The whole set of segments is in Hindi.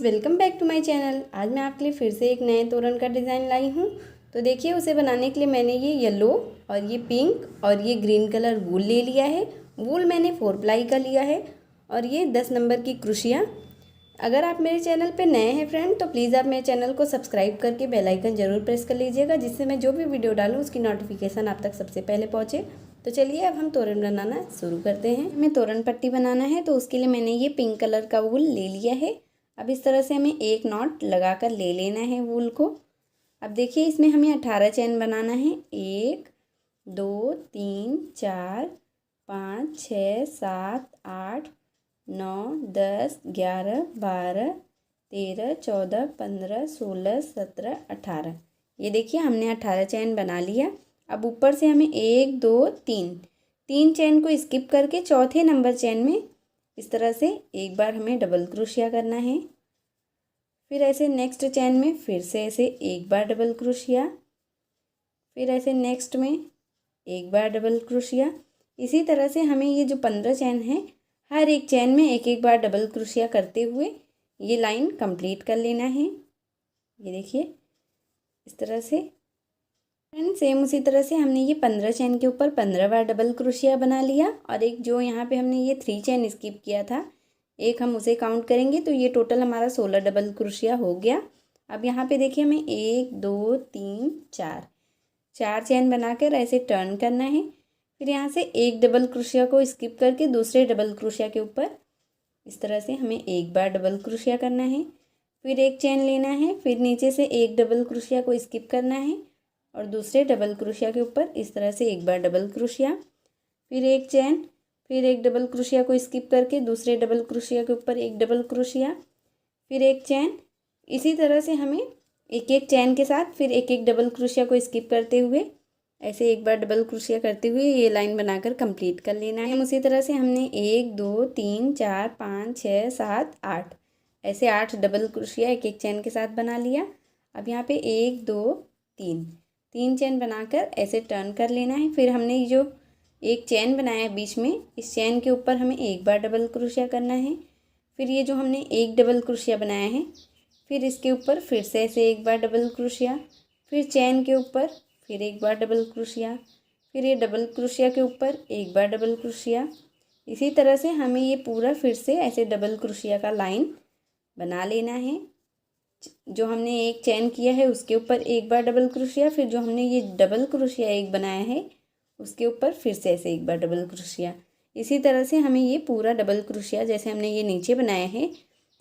Welcome back to my channel. आज मैं आपके लिए फिर से एक नए तोरण का डिज़ाइन लाई हूँ। तो देखिए, उसे बनाने के लिए मैंने ये येलो और ये पिंक और ये ग्रीन कलर वूल ले लिया है। वूल मैंने 4 प्लाई का लिया है और ये 10 नंबर की क्रोशिया। अगर आप मेरे चैनल पे नए हैं फ्रेंड, तो प्लीज़ आप मेरे चैनल को सब्सक्राइब करके बेल आइकन ज़रूर प्रेस कर लीजिएगा, जिससे मैं जो भी वीडियो डालूँ उसकी नोटिफिकेशन आप तक सबसे पहले पहुँचे। तो चलिए अब हम तोरण बनाना शुरू करते हैं। हमें तोरण पट्टी बनाना है, तो उसके लिए मैंने ये पिंक कलर का वूल ले लिया है। अब इस तरह से हमें एक नॉट लगा कर ले लेना है वूल को। अब देखिए, इसमें हमें 18 चैन बनाना है। 1 2 3 4 5 6 7 8 9 10 11 12 13 14 15 16 17 18। ये देखिए, हमने 18 चैन बना लिया। अब ऊपर से हमें 1 2 3 चैन को स्किप करके चौथे नंबर चैन में इस तरह से एक बार हमें डबल क्रोशिया करना है। फिर ऐसे नेक्स्ट चैन में फिर से ऐसे एक बार डबल क्रोशिया, फिर ऐसे नेक्स्ट में एक बार डबल क्रोशिया। इसी तरह से हमें ये जो 15 चैन है, हर एक चैन में एक एक बार डबल क्रोशिया करते हुए ये लाइन कंप्लीट कर लेना है। ये देखिए, इस तरह से फ्रेंड सेम उसी तरह से हमने ये 15 चैन के ऊपर 15 बार डबल क्रोशिया बना लिया। और एक जो यहाँ पे हमने ये 3 चैन स्किप किया था, एक हम उसे काउंट करेंगे, तो ये टोटल हमारा 16 डबल क्रोशिया हो गया। अब यहाँ पे देखिए, हमें 1 2 3 4 चैन बनाकर ऐसे टर्न करना है। फिर यहाँ से एक डबल क्रोशिया को स्किप करके दूसरे डबल क्रोशिया के ऊपर इस तरह से हमें एक बार डबल क्रोशिया करना है। फिर एक चैन लेना है, फिर नीचे से एक डबल क्रोशिया को स्किप करना है और दूसरे डबल क्रोशिया के ऊपर इस तरह से एक बार डबल क्रोशिया, फिर एक चैन, फिर एक डबल क्रोशिया को स्किप करके दूसरे डबल क्रोशिया के ऊपर एक डबल क्रोशिया, फिर एक चैन। इसी तरह से हमें एक एक चैन के साथ फिर एक एक डबल क्रोशिया को स्किप करते हुए ऐसे एक बार डबल क्रोशिया करते हुए ये लाइन बनाकर कंप्लीट कर लेना है। उसी तरह से हमने 1 2 3 4 5 6 7 8 ऐसे 8 डबल क्रोशिया एक एक चैन के साथ बना लिया। अब यहाँ पे 1 2 3 चैन बनाकर ऐसे टर्न कर लेना है। फिर हमने ये जो एक चैन बनाया है बीच में, इस चैन के ऊपर हमें एक बार डबल क्रोशिया करना है। फिर ये जो हमने एक डबल क्रोशिया बनाया है, फिर इसके ऊपर फिर से ऐसे एक बार डबल क्रोशिया, फिर चैन के ऊपर फिर एक बार डबल क्रोशिया, फिर ये डबल क्रोशिया के ऊपर एक बार डबल क्रोशिया। इसी तरह से हमें ये पूरा फिर से ऐसे डबल क्रोशिया का लाइन बना लेना है। जो हमने एक चैन किया है उसके ऊपर एक बार डबल क्रोशिया, फिर जो हमने ये डबल क्रोशिया एक बनाया है उसके ऊपर फिर से ऐसे एक बार डबल क्रोशिया। इसी तरह से हमें ये पूरा डबल क्रोशिया जैसे हमने ये नीचे बनाया है,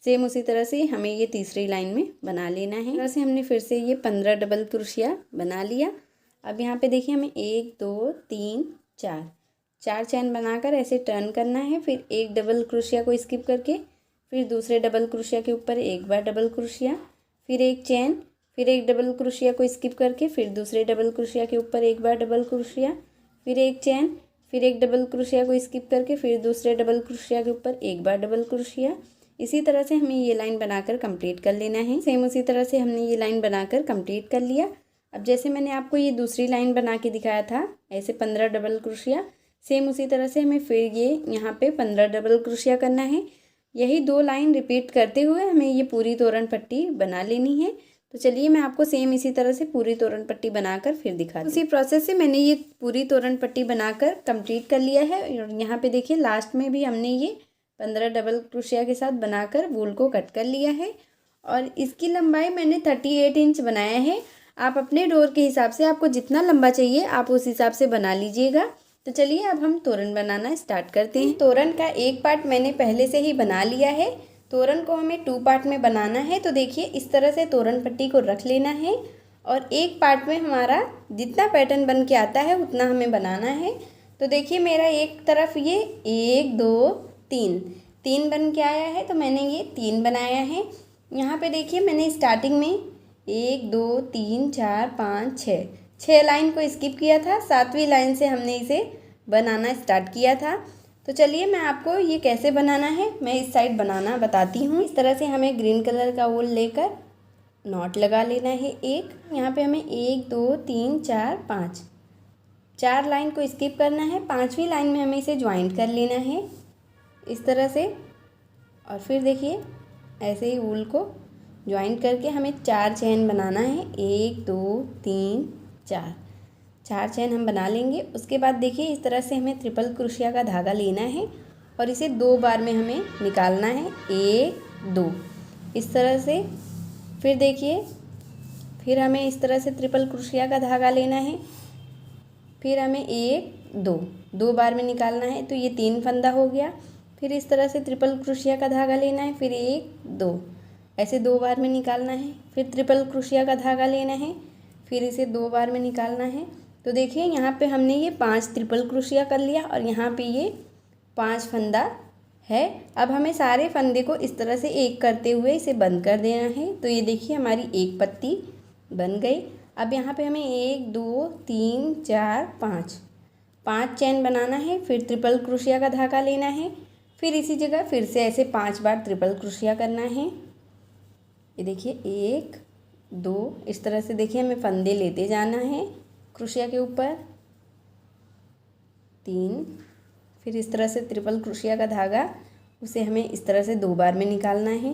सेम उसी तरह से हमें ये तीसरी लाइन में बना लेना है। इस तरह से हमने फिर से ये 15 डबल क्रोशिया बना लिया। अब यहाँ पे देखिए, हमें 1 2 3 4 चैन बनाकर ऐसे टर्न करना है। फिर एक डबल क्रोशिया को स्किप करके फिर दूसरे डबल क्रोशिया के ऊपर एक बार डबल क्रोशिया, फिर एक चैन, फिर एक डबल क्रोशिया को स्किप करके फिर दूसरे डबल क्रोशिया के ऊपर एक बार डबल क्रोशिया, फिर एक चैन, फिर एक डबल क्रोशिया को स्किप करके फिर दूसरे डबल क्रोशिया के ऊपर एक बार डबल क्रोशिया। इसी तरह से हमें ये लाइन बनाकर कंप्लीट कर लेना है। सेम उसी तरह से हमने ये लाइन बनाकर कंप्लीट कर लिया। अब जैसे मैंने आपको ये दूसरी लाइन बना के दिखाया था ऐसे 15 डबल क्रोशिया, सेम उसी तरह से हमें फिर ये यहाँ पे 15 डबल क्रोशिया करना है। यही 2 लाइन रिपीट करते हुए हमें ये पूरी तोरण पट्टी बना लेनी है। तो चलिए, मैं आपको सेम इसी तरह से पूरी तोरण पट्टी बनाकर फिर दिखा उसी प्रोसेस से मैंने ये पूरी तोरण पट्टी बनाकर कंप्लीट कर लिया है। और यहाँ पे देखिए, लास्ट में भी हमने ये 15 डबल क्रोशिया के साथ बनाकर वूल को कट कर लिया है। और इसकी लंबाई मैंने 38 इंच बनाया है। आप अपने डोर के हिसाब से आपको जितना लंबा चाहिए आप उस हिसाब से बना लीजिएगा। तो चलिए अब हम तोरण बनाना स्टार्ट करते हैं। तोरण का एक पार्ट मैंने पहले से ही बना लिया है। तोरण को हमें 2 पार्ट में बनाना है। तो देखिए, इस तरह से तोरण पट्टी को रख लेना है और एक पार्ट में हमारा जितना पैटर्न बन के आता है उतना हमें बनाना है। तो देखिए, मेरा एक तरफ ये 1 2 3 बन के आया है, तो मैंने ये 3 बनाया है। यहाँ पे देखिए, मैंने स्टार्टिंग में 1 2 3 4 5 6 लाइन को स्किप किया था। 7वीं लाइन से हमने इसे बनाना स्टार्ट किया था। तो चलिए, मैं आपको ये कैसे बनाना है मैं इस साइड बनाना बताती हूँ। इस तरह से हमें ग्रीन कलर का वूल लेकर नॉट लगा लेना है एक। यहाँ पे हमें 1 2 3 4 5 4 लाइन को स्किप करना है। 5वीं लाइन में हमें इसे ज्वाइंट कर लेना है इस तरह से। और फिर देखिए, ऐसे ही वूल को ज्वाइंट करके हमें 4 चेन बनाना है। 1 2 3 4, 4 चेन हम बना लेंगे। उसके बाद देखिए इस तरह से हमें ट्रिपल क्रोशिया का धागा लेना है और इसे 2 बार में हमें निकालना है। 1 2 इस तरह से। फिर देखिए फिर हमें इस तरह से ट्रिपल क्रोशिया का धागा लेना है। फिर हमें 1 2 2 बार में निकालना है, तो ये 3 फंदा हो गया। फिर इस तरह से ट्रिपल क्रोशिया का धागा लेना है। फिर 1 2 ऐसे 2 बार में निकालना है। फिर ट्रिपल क्रोशिया का धागा लेना है, फिर इसे 2 बार में निकालना है। तो देखिए यहाँ पे हमने ये 5 ट्रिपल क्रोशिया कर लिया और यहाँ पे ये 5 फंदा है। अब हमें सारे फंदे को इस तरह से एक करते हुए इसे बंद कर देना है। तो ये देखिए हमारी एक पत्ती बन गई। अब यहाँ पे हमें 1 2 3 4 5 चेन बनाना है। फिर ट्रिपल क्रोशिया का धागा लेना है। फिर इसी जगह फिर से ऐसे 5 बार ट्रिपल क्रोशिया करना है। ये देखिए 1 2 इस तरह से देखिए हमें फंदे लेते जाना है क्रोशिया के ऊपर। 3, फिर इस तरह से ट्रिपल क्रोशिया का धागा उसे हमें इस तरह से 2 बार में निकालना है।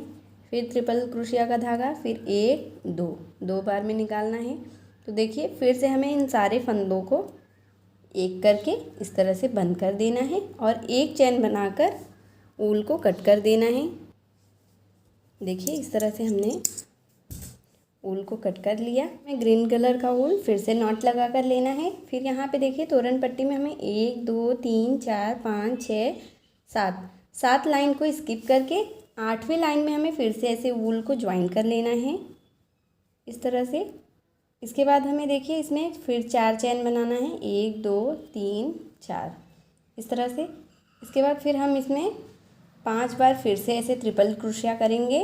फिर ट्रिपल क्रोशिया का धागा, फिर 1 2 2 बार में निकालना है। तो देखिए फिर से हमें इन सारे फंदों को एक करके इस तरह से बंद कर देना है और एक चेन बनाकर ऊल को कट कर देना है। देखिए इस तरह से हमने ऊल को कट कर लिया। हमें ग्रीन कलर का ऊल फिर से नॉट लगा कर लेना है। फिर यहाँ पे देखिए तोरण पट्टी में हमें 1 2 3 4 5 6 7 लाइन को स्किप करके 8वीं लाइन में हमें फिर से ऐसे ऊल को ज्वाइन कर लेना है इस तरह से। इसके बाद हमें देखिए इसमें फिर 4 चेन बनाना है। 1 2 3 4 इस तरह से। इसके बाद फिर हम इसमें 5 बार फिर से ऐसे ट्रिपल क्रोशिया करेंगे।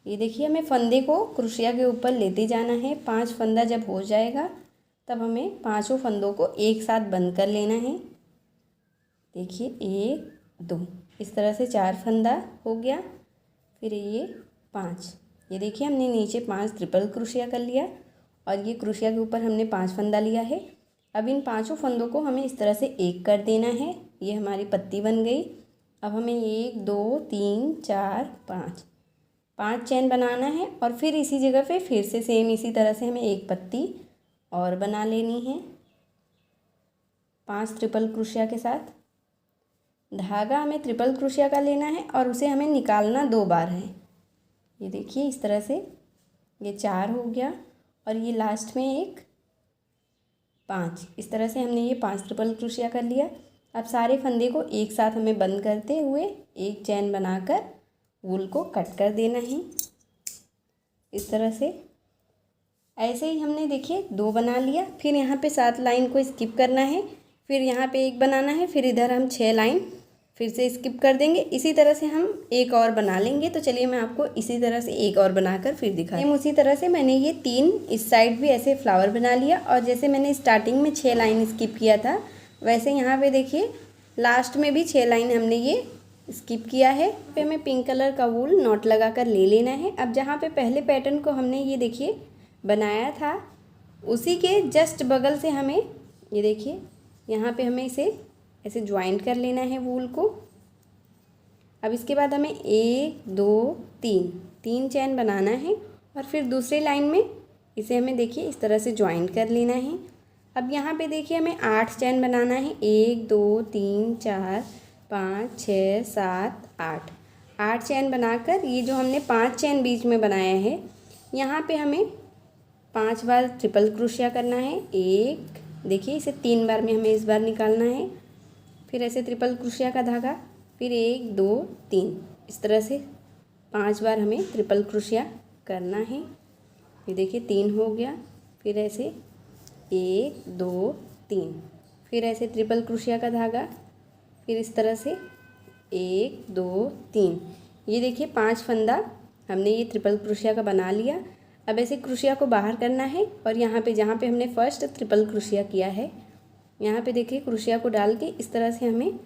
ये देखिए हमें फंदे को क्रोशिया के ऊपर लेते जाना है। 5 फंदा जब हो जाएगा तब हमें 5 फंदों को एक साथ बंद कर लेना है। देखिए 1 2 इस तरह से 4 फंदा हो गया। फिर ये 5, ये देखिए हमने नीचे 5 ट्रिपल क्रोशिया कर लिया और ये क्रोशिया के ऊपर हमने 5 फंदा लिया है। अब इन 5 फंदों को हमें इस तरह से एक कर देना है। ये हमारी पत्ती बन गई। अब हमें 1 2 3 4 5 चेन बनाना है और फिर इसी जगह पे फिर से सेम इसी तरह से हमें एक पत्ती और बना लेनी है 5 ट्रिपल क्रोशिया के साथ। धागा हमें ट्रिपल क्रोशिया का लेना है और उसे हमें निकालना 2 बार है। ये देखिए इस तरह से ये 4 हो गया और ये लास्ट में एक 5। इस तरह से हमने ये 5 ट्रिपल क्रोशिया कर लिया। अब सारे फंदे को एक साथ हमें बंद करते हुए एक चेन बनाकर वूल को कट कर देना है इस तरह से। ऐसे ही हमने देखिए 2 बना लिया। फिर यहाँ पे 7 लाइन को स्किप करना है। फिर यहाँ पे 1 बनाना है। फिर इधर हम 6 लाइन फिर से स्किप कर देंगे। इसी तरह से हम एक और बना लेंगे। तो चलिए मैं आपको इसी तरह से एक और बनाकर फिर दिखाती हूँ। उसी तरह से मैंने ये 3 इस साइड भी ऐसे फ्लावर बना लिया और जैसे मैंने स्टार्टिंग में 6 लाइन स्किप किया था वैसे यहाँ पे देखिए लास्ट में भी 6 लाइन हमने ये स्किप किया है। पे हमें पिंक कलर का वूल नॉट लगा कर ले लेना है। अब जहाँ पे पहले पैटर्न को हमने ये देखिए बनाया था उसी के जस्ट बगल से हमें ये देखिए यहाँ पे हमें इसे ऐसे ज्वाइंट कर लेना है वूल को। अब इसके बाद हमें 1 2 3 चेन बनाना है और फिर दूसरी लाइन में इसे हमें देखिए इस तरह से ज्वाइंट कर लेना है। अब यहाँ पे देखिए हमें 8 चेन बनाना है। 1 2 3 4 5 6 7 8 चेन बनाकर ये जो हमने 5 चेन बीच में बनाया है यहाँ पे हमें 5 बार ट्रिपल क्रोशिया करना है। एक देखिए इसे 3 बार में हमें इस बार निकालना है। फिर ऐसे ट्रिपल क्रोशिया का धागा, फिर 1 2 3 इस तरह से 5 बार हमें ट्रिपल क्रोशिया करना है। ये देखिए 3 हो गया। फिर ऐसे 1 2 3 फिर ऐसे ट्रिपल क्रोशिया का धागा, फिर इस तरह से 1 2 3 ये देखिए 5 फंदा हमने ये ट्रिपल क्रोशिया का बना लिया। अब ऐसे क्रोशिया को बाहर करना है और यहाँ पे जहाँ पे हमने फर्स्ट ट्रिपल क्रोशिया किया है यहाँ पे देखिए क्रोशिया को डाल के इस तरह से हमें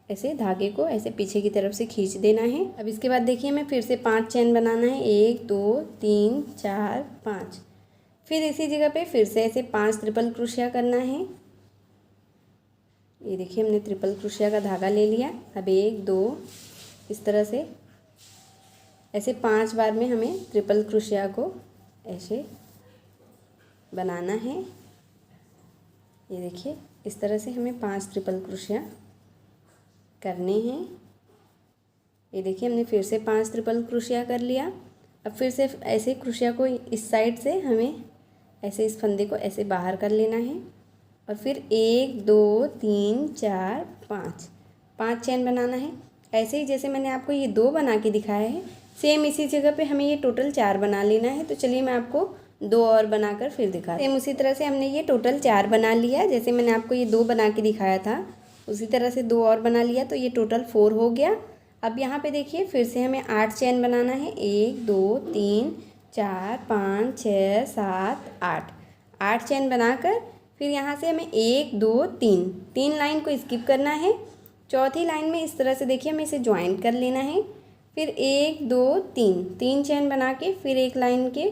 ऐसे धागे को ऐसे पीछे की तरफ से खींच देना है। अब इसके बाद देखिए हमें फिर से 5 चेन बनाना है। 1 2 3 4 5 फिर इसी जगह पे फिर से ऐसे 5 ट्रिपल क्रोशिया करना है। ये देखिए हमने ट्रिपल क्रोशिया का धागा ले लिया। अब 1 2 इस तरह से ऐसे 5 बार में हमें ट्रिपल क्रोशिया को ऐसे बनाना है। ये देखिए इस तरह से हमें 5 ट्रिपल क्रोशिया करने हैं। ये देखिए हमने फिर से 5 ट्रिपल क्रोशिया कर लिया। अब फिर से ऐसे क्रोशिया को इस साइड से हमें ऐसे इस फंदे को ऐसे बाहर कर लेना है और फिर 1 2 3 4 5 चेन बनाना है। ऐसे ही जैसे मैंने आपको ये 2 बना के दिखाया है, सेम इसी जगह पे हमें ये टोटल 4 बना लेना है। तो चलिए मैं आपको 2 और बनाकर फिर दिखाती हूँ। सेम उसी तरह से हमने ये टोटल 4 बना लिया। जैसे मैंने आपको ये 2 बना के दिखाया था उसी तरह से 2 और बना लिया, तो ये टोटल 4 हो गया। अब यहाँ पे देखिए फिर से हमें 8 चेन बनाना है। 1 2 3 4 5 6 7 8 चेन बनाकर फिर यहाँ से हमें 1 2 3 लाइन को स्किप करना है। चौथी लाइन में इस तरह से देखिए हमें इसे ज्वाइंट कर लेना है। फिर 1 2 3 चेन बना के फिर एक लाइन के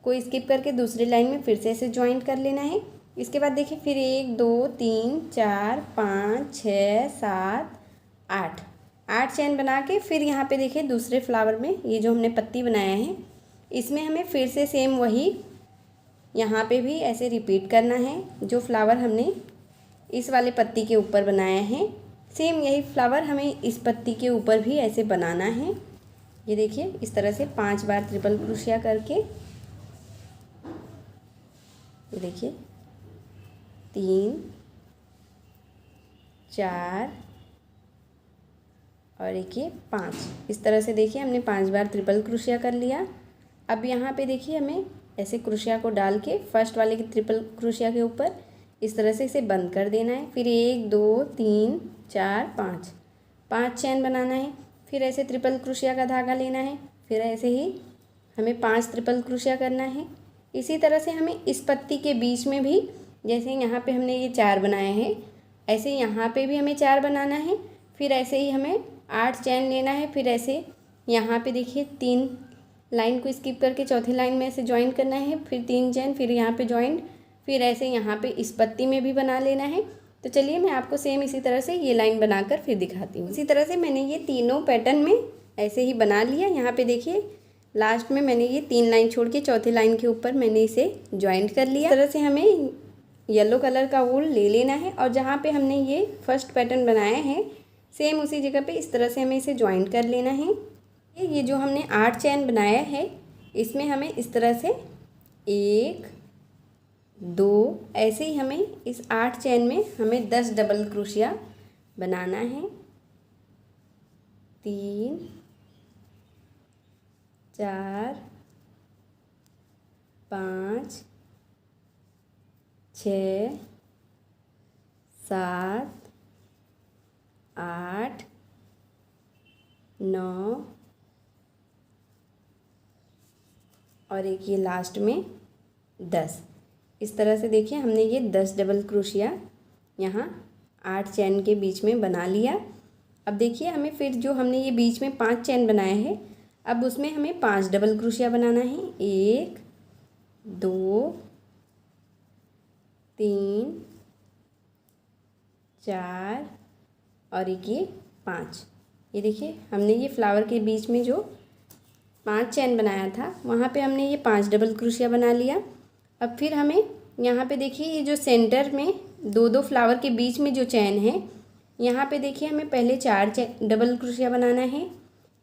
को स्किप करके दूसरी लाइन में फिर से ऐसे ज्वाइंट कर लेना है। इसके बाद देखिए फिर 1 2 3 4 5 6 7 8 चेन बना के फिर यहाँ पे देखिए दूसरे फ्लावर में ये जो हमने पत्ती बनाया है इसमें हमें फिर से सेम वही यहाँ पे भी ऐसे रिपीट करना है। जो फ्लावर हमने इस वाले पत्ती के ऊपर बनाया है सेम यही फ्लावर हमें इस पत्ती के ऊपर भी ऐसे बनाना है। ये देखिए इस तरह से 5 बार ट्रिपल क्रोशिया करके ये देखिए 3 4 और एक ये 5, इस तरह से देखिए हमने 5 बार ट्रिपल क्रोशिया कर लिया। अब यहाँ पे देखिए हमें ऐसे क्रोशिया को डाल के फर्स्ट वाले के ट्रिपल क्रोशिया के ऊपर इस तरह से इसे बंद कर देना है। फिर 1 2 3 4 5 चेन बनाना है। फिर ऐसे ट्रिपल क्रोशिया का धागा लेना है। फिर ऐसे ही हमें 5 ट्रिपल क्रोशिया करना है। इसी तरह से हमें इस पत्ती के बीच में भी जैसे यहाँ पे हमने ये 4 बनाए हैं ऐसे यहाँ पे भी हमें 4 बनाना है। फिर ऐसे ही हमें 8 चेन लेना है। फिर ऐसे यहाँ पे देखिए 3 लाइन को स्किप करके चौथी लाइन में ऐसे ज्वाइन करना है। फिर 3 चेन फिर यहाँ पे ज्वाइंट फिर ऐसे यहाँ पे इस पत्ती में भी बना लेना है। तो चलिए मैं आपको सेम इसी तरह से ये लाइन बनाकर फिर दिखाती हूँ। इसी तरह से मैंने ये तीनों पैटर्न में ऐसे ही बना लिया। यहाँ पे देखिए लास्ट में मैंने ये 3 लाइन छोड़ के चौथी लाइन के ऊपर मैंने इसे ज्वाइंट कर लिया। इस तरह से हमें येलो कलर का वूल ले लेना है और जहाँ पे हमने ये फर्स्ट पैटर्न बनाया है सेम उसी जगह पे इस तरह से हमें इसे ज्वाइंट कर लेना है। ये जो हमने 8 चेन बनाया है इसमें हमें इस तरह से 1 2 ऐसे ही हमें इस 8 चेन में हमें 10 डबल क्रोशिया बनाना है। 3 4 5 6 7 8 9 और एक ये लास्ट में 10। इस तरह से देखिए हमने ये 10 डबल क्रोशिया यहाँ 8 चैन के बीच में बना लिया। अब देखिए हमें फिर जो हमने ये बीच में 5 चैन बनाए हैं अब उसमें हमें 5 डबल क्रोशिया बनाना है। 1 2 3 4 और एक ये 5। ये देखिए हमने ये फ्लावर के बीच में जो 5 चैन बनाया था वहाँ पे हमने ये 5 डबल क्रोशिया बना लिया। अब फिर हमें यहाँ पे देखिए ये जो सेंटर में 2 फ्लावर के बीच में जो चैन है यहाँ पे देखिए हमें पहले 4 डबल क्रोशिया बनाना है।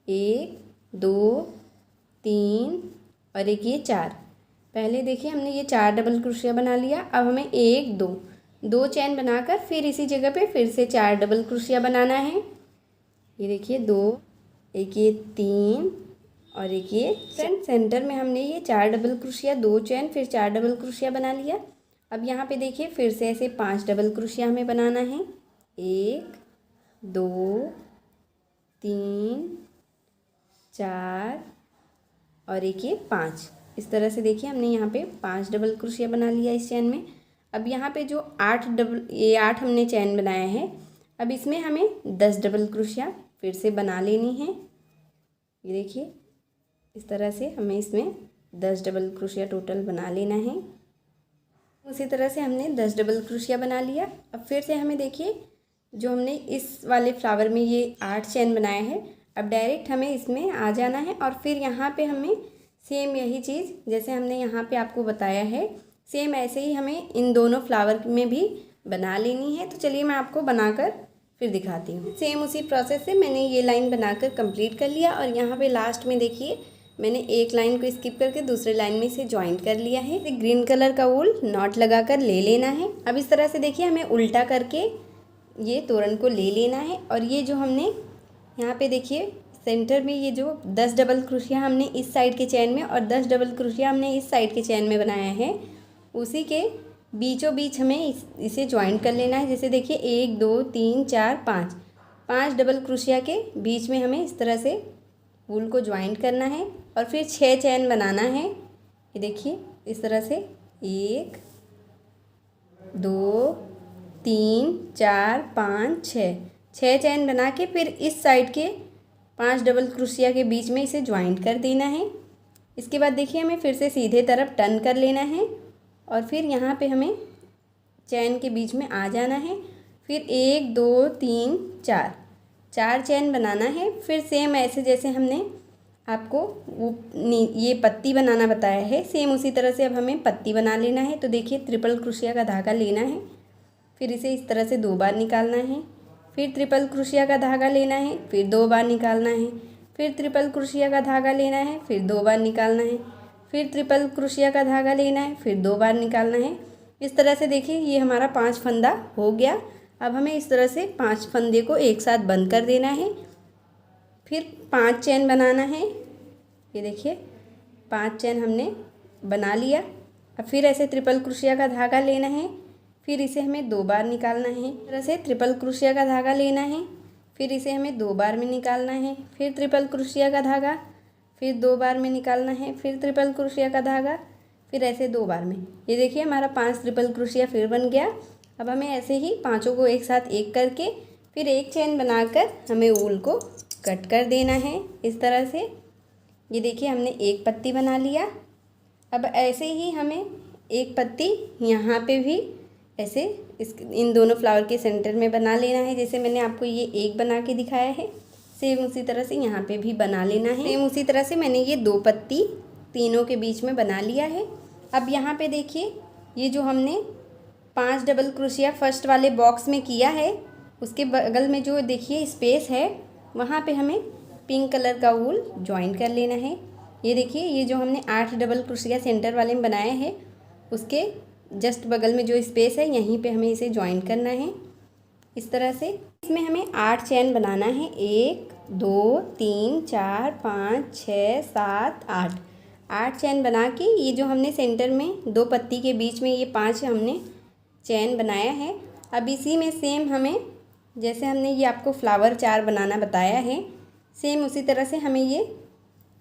1 2 3 और एक ये 4। पहले देखिए हमने ये 4 डबल क्रोशिया बना लिया। अब हमें 1 2 चैन बनाकर फिर इसी जगह पे फिर से 4 डबल क्रोशिया बनाना है। ये देखिए 2 एक ये 3 और एक ये सेंटर में हमने ये 4 डबल क्रोशिया 2 चैन फिर 4 डबल क्रोशिया बना लिया। अब यहाँ पे देखिए फिर से ऐसे 5 डबल क्रोशिया हमें बनाना है। 1 2 3 4 और एक ये 5। इस तरह से देखिए हमने यहाँ पे 5 डबल क्रोशिया बना लिया इस चैन में। अब यहाँ पे जो 8 हमने चैन बनाया है अब इसमें हमें 10 डबल क्रोशिया फिर से बना लेनी है। ये देखिए इस तरह से हमें इसमें 10 डबल क्रोशिया टोटल बना लेना है। उसी तरह से हमने 10 डबल क्रोशिया बना लिया। अब फिर से हमें देखिए जो हमने इस वाले फ्लावर में ये 8 चैन बनाया है अब डायरेक्ट हमें इसमें आ जाना है और फिर यहाँ पे हमें सेम यही चीज़ जैसे हमने यहाँ पे आपको बताया है, सेम ऐसे ही हमें इन दोनों फ्लावर में भी बना लेनी है। तो चलिए मैं आपको बनाकर फिर दिखाती हूँ। सेम उसी प्रोसेस से मैंने ये लाइन बनाकर कंप्लीट कर लिया और यहाँ पे लास्ट में देखिए मैंने एक लाइन को स्किप करके दूसरे लाइन में इसे ज्वाइंट कर लिया है। ग्रीन कलर का वूल नॉट लगाकर ले लेना है। अब इस तरह से देखिए हमें उल्टा करके ये तोरण को ले लेना है और ये जो हमने यहाँ पे देखिए सेंटर में ये जो 10 डबल क्रोशिया हमने इस साइड के चैन में और 10 डबल क्रोशिया हमने इस साइड के चैन में बनाया है, उसी के बीचों बीच हमें इसे ज्वाइंट कर लेना है। जैसे देखिए 1 2 3 4 5 डबल क्रोशिया के बीच में हमें इस तरह से वूल को ज्वाइंट करना है और फिर 6 चैन बनाना है। ये देखिए इस तरह से 1 2 3 4 5 6 चैन बना के फिर इस साइड के 5 डबल क्रोशिया के बीच में इसे ज्वाइंट कर देना है। इसके बाद देखिए हमें फिर से सीधे तरफ टर्न कर लेना है और फिर यहाँ पे हमें चैन के बीच में आ जाना है। फिर 1 2 3 4 चैन बनाना है। फिर सेम ऐसे जैसे हमने आपको ये पत्ती बनाना बताया है, सेम उसी तरह से अब हमें पत्ती बना लेना है। तो देखिए ट्रिपल क्रोशिया का धागा लेना है, फिर इसे इस तरह से 2 बार निकालना है, फिर ट्रिपल क्रोशिया का धागा लेना है, फिर 2 बार निकालना है, फिर ट्रिपल क्रोशिया का धागा लेना है, फिर 2 बार निकालना है, फिर ट्रिपल क्रोशिया का धागा लेना है, फिर 2 बार निकालना है। इस तरह से देखिए ये हमारा 5 फंदा हो गया। अब हमें इस तरह से 5 फंदे को एक साथ बंद कर देना है। फिर 5 चैन बनाना है। ये देखिए 5 चैन हमने बना लिया। अब फिर ऐसे ट्रिपल क्रोशिया का धागा लेना है, फिर इसे हमें 2 बार निकालना है। इस तरह से ट्रिपल क्रोशिया का धागा लेना है, फिर इसे हमें 2 बार में निकालना है, फिर ट्रिपल क्रोशिया का धागा, फिर 2 बार में निकालना है, फिर ट्रिपल क्रोशिया का धागा, फिर ऐसे 2 बार में। ये देखिए हमारा 5 ट्रिपल क्रोशिया फिर बन गया। अब हमें ऐसे ही पांचों को एक साथ एक करके फिर एक चैन बनाकर हमें ऊल को कट कर देना है इस तरह से। ये देखिए हमने एक पत्ती बना लिया। अब ऐसे ही हमें एक पत्ती यहाँ पे भी ऐसे इन दोनों फ्लावर के सेंटर में बना लेना है। जैसे मैंने आपको ये एक बना के दिखाया है, सेम उसी तरह से यहाँ पे भी बना लेना है। सेम उसी तरह से मैंने ये 2 पत्ती तीनों के बीच में बना लिया है। अब यहाँ पे देखिए ये जो हमने 5 डबल क्रोशिया फर्स्ट वाले बॉक्स में किया है, उसके बगल में जो देखिए स्पेस है वहाँ पे हमें पिंक कलर का वूल ज्वाइन कर लेना है। ये देखिए ये जो हमने 8 डबल क्रोशिया सेंटर वाले में बनाया है, उसके जस्ट बगल में जो स्पेस है यहीं पे हमें इसे ज्वाइन करना है इस तरह से। इसमें हमें 8 चैन बनाना है। 1 2 3 4 5 6 7 8 चैन बना के ये जो हमने सेंटर में 2 पत्ती के बीच में ये 5 हमने चैन बनाया है। अब इसी में सेम हमें जैसे हमने ये आपको फ्लावर 4 बनाना बताया है, सेम उसी तरह से हमें ये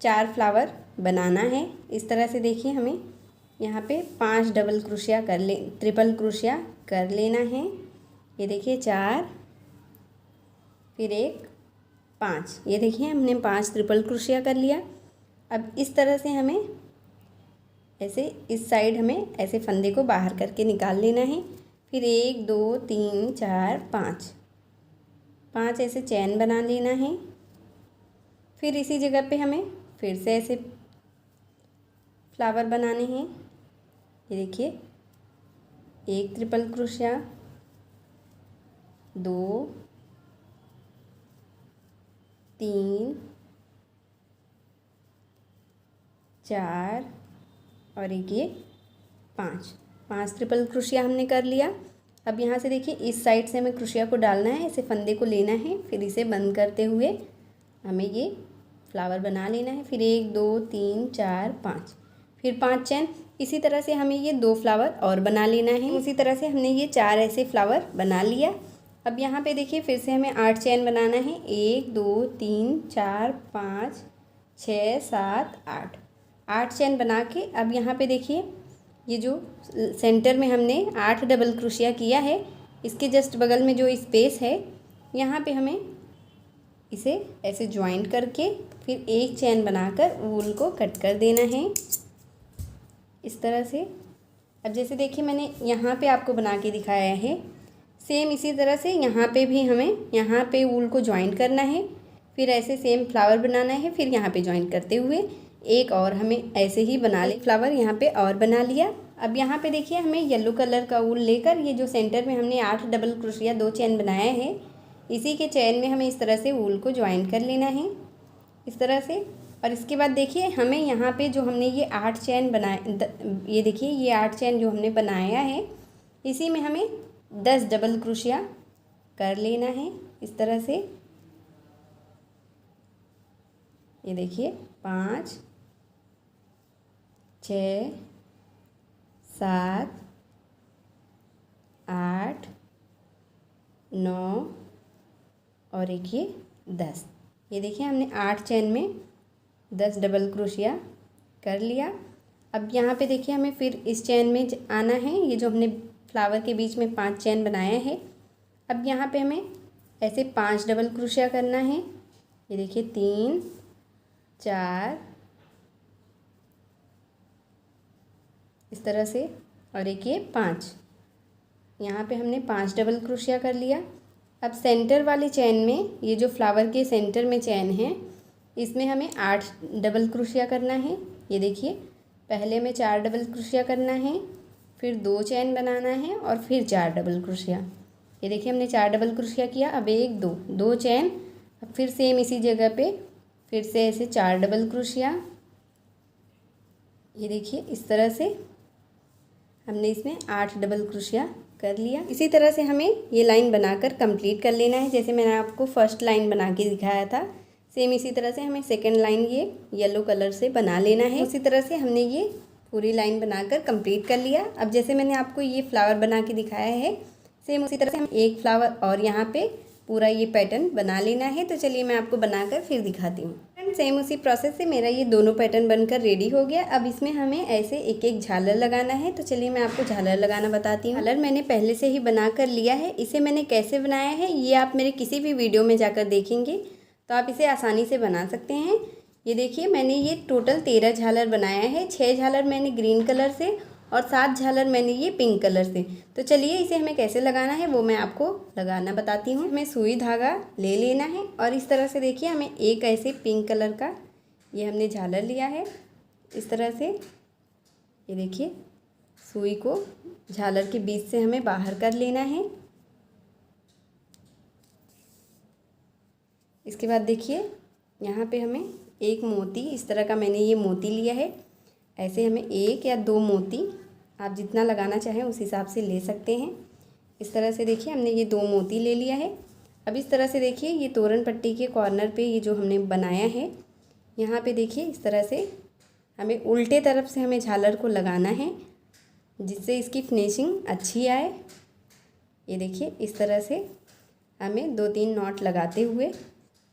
4 फ्लावर बनाना है। इस तरह से देखिए हमें यहाँ पे 5 डबल क्रोशिया ट्रिपल क्रोशिया कर लेना है। ये देखिए 4 फिर 1 5। ये देखिए हमने 5 ट्रिपल क्रोशिया कर लिया। अब इस तरह से हमें ऐसे इस साइड हमें ऐसे फंदे को बाहर करके निकाल लेना है। फिर 1 2 3 4 5 ऐसे चैन बना लेना है। फिर इसी जगह पे हमें फिर से ऐसे फ्लावर बनाने हैं। ये देखिए 1 ट्रिपल क्रोशिया 2 3 4 और एक ये 5 ट्रिपल क्रोशिया हमने कर लिया। अब यहाँ से देखिए इस साइड से हमें क्रोशिया को डालना है, ऐसे फंदे को लेना है, फिर इसे बंद करते हुए हमें ये फ्लावर बना लेना है। फिर 1 2 3 4 5 फिर 5 चैन। इसी तरह से हमें ये 2 फ्लावर और बना लेना है। उसी तरह से हमने ये 4 ऐसे फ्लावर बना लिया। अब यहाँ पे देखिए फिर से हमें 8 चैन बनाना है। 1 2 3 4 5 6 7 8 चैन बना के अब यहाँ पे देखिए ये जो सेंटर में हमने 8 डबल क्रोशिया किया है, इसके जस्ट बगल में जो स्पेस है यहाँ पे हमें इसे ऐसे ज्वाइंट करके फिर एक चैन बनाकर वूल को कट कर देना है इस तरह से। अब जैसे देखिए मैंने यहाँ पे आपको बना के दिखाया है, सेम इसी तरह से यहाँ पे भी हमें यहाँ पे वूल को ज्वाइंट करना है। फिर ऐसे सेम फ्लावर बनाना है। फिर यहाँ पे ज्वाइन करते हुए एक और हमें ऐसे ही बना ले फ्लावर यहाँ पे और बना लिया। अब यहाँ पे देखिए हमें येलो कलर का ऊल लेकर ये जो सेंटर में हमने 8 डबल क्रोशिया 2 चेन बनाया है, इसी के चेन में हमें इस तरह से ऊल को ज्वाइन कर लेना है इस तरह से। और इसके बाद देखिए हमें यहाँ पे जो हमने ये 8 चेन बनाए, ये देखिए ये 8 चेन जो हमने बनाया है, इसी में हमें 10 डबल क्रोशिया कर लेना है इस तरह से। ये देखिए 5 6 7 8 9 और एक ये 10। ये देखिए हमने 8 चेन में 10 डबल क्रोशिया कर लिया। अब यहाँ पे देखिए हमें फिर इस चेन में आना है। ये जो हमने फ्लावर के बीच में 5 चेन बनाया है, अब यहाँ पे हमें ऐसे 5 डबल क्रोशिया करना है। ये देखिए 3 4 इस तरह से और एक ये 5। यहाँ पे हमने 5 डबल क्रोशिया कर लिया। अब सेंटर वाले चेन में, ये जो फ्लावर के सेंटर में चेन है, इसमें हमें 8 डबल क्रोशिया करना है। ये देखिए पहले में 4 डबल क्रोशिया करना है, फिर 2 चेन बनाना है और फिर 4 डबल क्रोशिया। ये देखिए हमने 4 डबल क्रोशिया किया। अब 1 2 चेन, अब फिर सेम इसी जगह पे फिर से ऐसे 4 डबल क्रोशिया। ये देखिए इस तरह से हमने इसमें 8 डबल क्रोशिया कर लिया। इसी तरह से हमें ये लाइन बनाकर कंप्लीट कर लेना है, जैसे मैंने आपको फर्स्ट लाइन बना के दिखाया था, सेम इसी तरह से हमें सेकंड लाइन ये येलो कलर से बना लेना है। उसी तरह से हमने ये पूरी लाइन बनाकर कंप्लीट कर लिया। अब जैसे मैंने आपको ये फ्लावर बना के दिखाया है, सेम उसी तरह से हम एक फ्लावर और यहाँ पे पूरा ये पैटर्न बना लेना है। तो चलिए मैं आपको बनाकर फिर दिखाती हूँ। सेम उसी प्रोसेस से मेरा ये दोनों पैटर्न बनकर रेडी हो गया। अब इसमें हमें ऐसे एक एक झालर लगाना है। तो चलिए मैं आपको झालर लगाना बताती हूँ। झालर मैंने पहले से ही बना कर लिया है। इसे मैंने कैसे बनाया है ये आप मेरे किसी भी वीडियो में जाकर देखेंगे तो आप इसे आसानी से बना सकते हैं। ये देखिए मैंने ये टोटल 13 झालर बनाया है। 6 झालर मैंने ग्रीन कलर से और 7 झालर मैंने ये पिंक कलर से। तो चलिए इसे हमें कैसे लगाना है वो मैं आपको लगाना बताती हूँ। हमें सुई धागा ले लेना है और इस तरह से देखिए हमें एक ऐसे पिंक कलर का ये हमने झालर लिया है इस तरह से। ये देखिए सुई को झालर के बीच से हमें बाहर कर लेना है। इसके बाद देखिए यहाँ पे हमें एक मोती इस तरह का मैंने ये मोती लिया है। ऐसे हमें 1 या 2 मोती आप जितना लगाना चाहें उस हिसाब से ले सकते हैं। इस तरह से देखिए हमने ये 2 मोती ले लिया है। अब इस तरह से देखिए ये तोरण पट्टी के कॉर्नर पे ये जो हमने बनाया है, यहाँ पे देखिए इस तरह से हमें उल्टे तरफ से हमें झालर को लगाना है जिससे इसकी फिनिशिंग अच्छी आए। ये देखिए इस तरह से हमें 2-3 नॉट लगाते हुए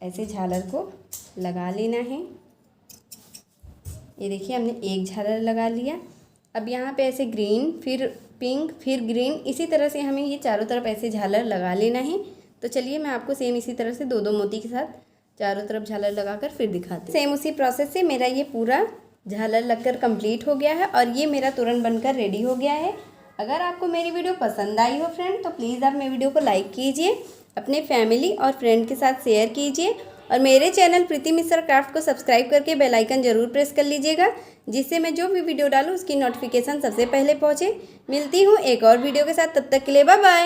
ऐसे झालर को लगा लेना है। ये देखिए हमने एक झालर लगा लिया। अब यहाँ पे ऐसे ग्रीन फिर पिंक फिर ग्रीन, इसी तरह से हमें ये चारों तरफ ऐसे झालर लगा लेना है। तो चलिए मैं आपको सेम इसी तरह से 2-2 मोती के साथ चारों तरफ झालर लगाकर फिर दिखाती हूँ। सेम उसी प्रोसेस से मेरा ये पूरा झालर लगकर कंप्लीट हो गया है और ये मेरा तोरण बनकर रेडी हो गया है। अगर आपको मेरी वीडियो पसंद आई हो फ्रेंड तो प्लीज़ आप मेरी वीडियो को लाइक कीजिए, अपने फैमिली और फ्रेंड के साथ शेयर कीजिए और मेरे चैनल प्रीति मिश्रा क्राफ्ट को सब्सक्राइब करके बेल आइकन ज़रूर प्रेस कर लीजिएगा, जिससे मैं जो भी वीडियो डालूँ उसकी नोटिफिकेशन सबसे पहले पहुँचे। मिलती हूँ एक और वीडियो के साथ, तब तक के लिए बाय बाय।